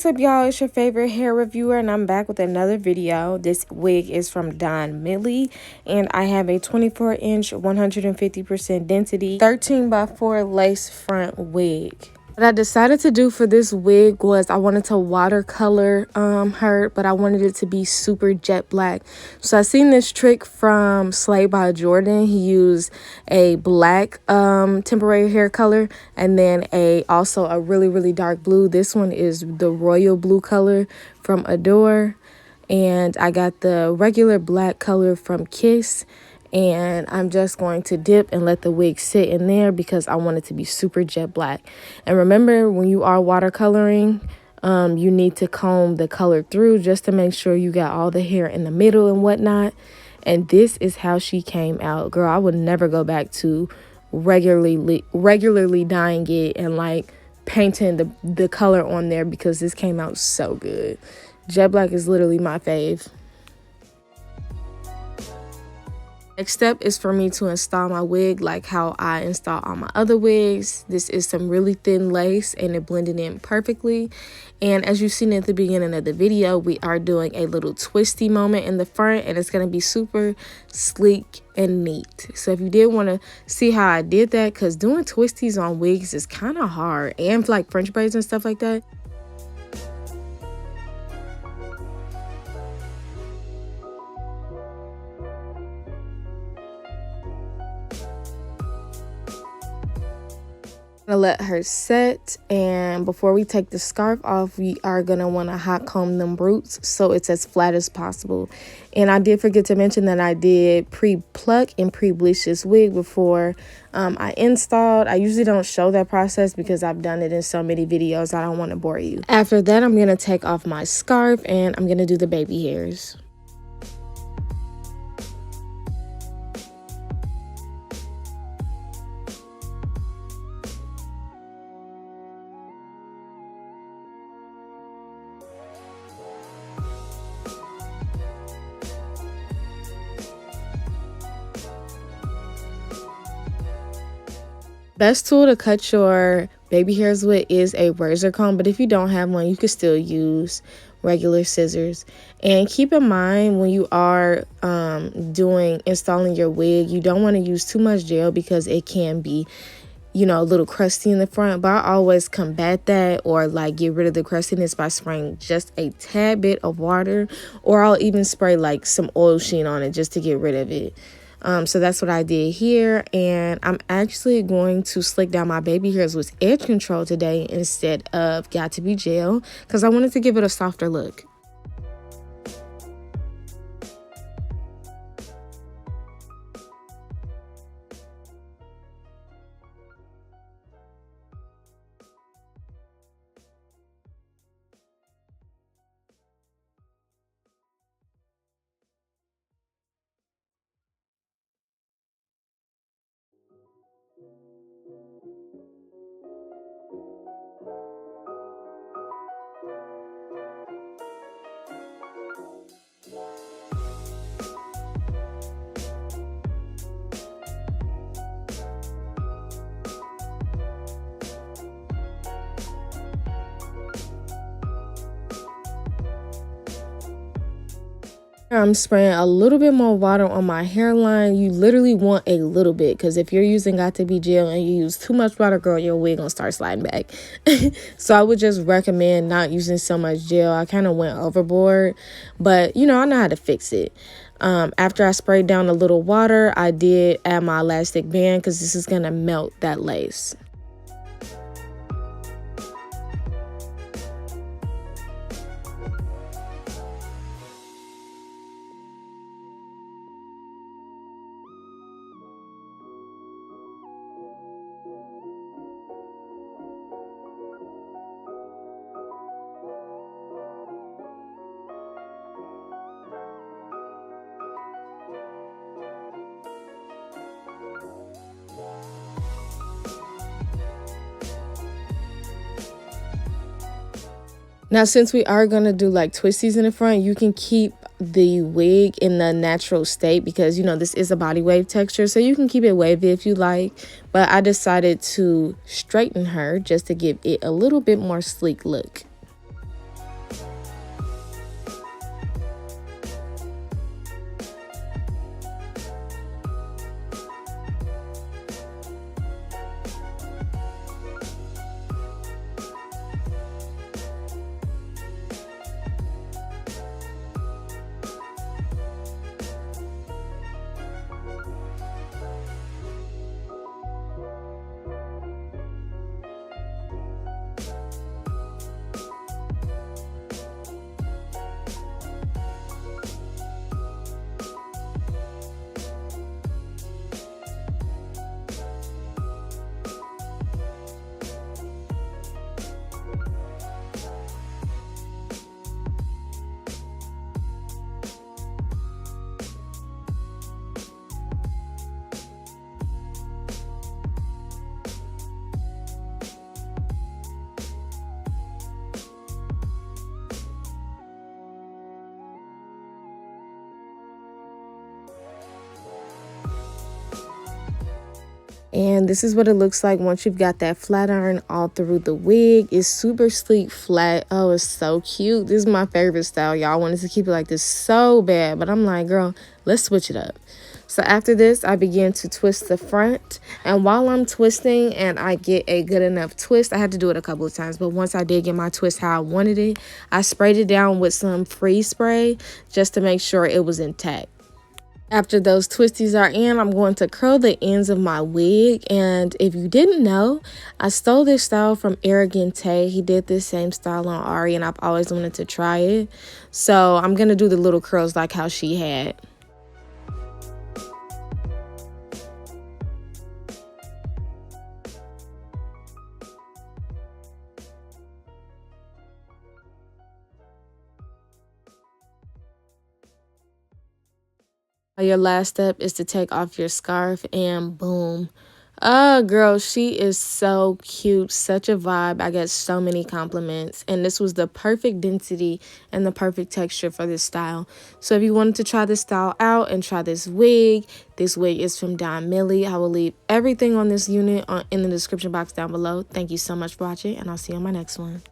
What's up, y'all? It's your favorite hair reviewer, and I'm back with another video. This wig is from Donmily, and I have a 24-inch 150% density 13x4 lace front wig. What I decided to do for this wig was I wanted to watercolor her, but I wanted it to be super jet black. So I seen this trick from Slay by Jordan. He used a black temporary hair color and then also a really dark blue. This one is the royal blue color from Adore, and I got the regular black color from Kiss. And I'm just going to dip and let the wig sit in there because I want it to be super jet black. And remember, when you are watercoloring, you need to comb the color through just to make sure you got all the hair in the middle and whatnot. And this is how she came out. Girl, I would never go back to regularly dyeing it and like painting the color on there because this came out so good. Jet black is literally my fave. Next step is for me to install my wig like how I install all my other wigs. This is some really thin lace and it blended in perfectly. And as you've seen at the beginning of the video, we are doing a little twisty moment in the front, and it's going to be super sleek and neat. So if you did want to see how I did that, because doing twisties on wigs is kind of hard, and like French braids and stuff like that. Gonna let her set, and before we take the scarf off, we are gonna want to hot comb them roots so it's as flat as possible. And I did forget to mention that I did pre-pluck and pre-bleach this wig before I installed. I usually don't show that process because I've done it in so many videos. I don't want to bore you. After that, I'm gonna take off my scarf and I'm gonna do the baby hairs. Best tool to cut your baby hairs with is a razor comb, but if you don't have one, you can still use regular scissors. And keep in mind, when you are installing your wig, you don't want to use too much gel because it can be, you know, a little crusty in the front. But I always combat that or like get rid of the crustiness by spraying just a tad bit of water, or I'll even spray like some oil sheen on it just to get rid of it. So that's what I did here, and I'm actually going to slick down my baby hairs with edge control today instead of Got to Be Gel because I wanted to give it a softer look. I'm spraying a little bit more water on my hairline. You literally want a little bit because if you're using Got to Be Gel and you use too much water, girl, your wig gonna start sliding back. So I would just recommend not using so much gel. I kind of went overboard, but you know, I know how to fix it. After I sprayed down a little water, I did add my elastic band because this is gonna melt that lace. Now, since we are going to do like twisties in the front, you can keep the wig in the natural state because, you know, this is a body wave texture. So you can keep it wavy if you like. But I decided to straighten her just to give it a little bit more sleek look. And this is what it looks like once you've got that flat iron all through the wig. It's super sleek flat. Oh, it's so cute. This is my favorite style, y'all. I wanted to keep it like this so bad, but I'm like, girl, let's switch it up. So after this, I begin to twist the front. And while I'm twisting and I get a good enough twist, I had to do it a couple of times, but once I did get my twist how I wanted it, I sprayed it down with some freeze spray just to make sure it was intact. After those twisties are in, I'm going to curl the ends of my wig. And if you didn't know, I stole this style from TAE. He did this same style on Ari, and I've always wanted to try it. So I'm going to do the little curls like how she had. Your last step is to take off your scarf, and boom. Oh, girl, she is so cute. Such a vibe. I get so many compliments. And this was the perfect density and the perfect texture for this style. So if you wanted to try this style out and try this wig is from Donmily. I will leave everything on this unit in the description box down below. Thank you so much for watching, and I'll see you on my next one.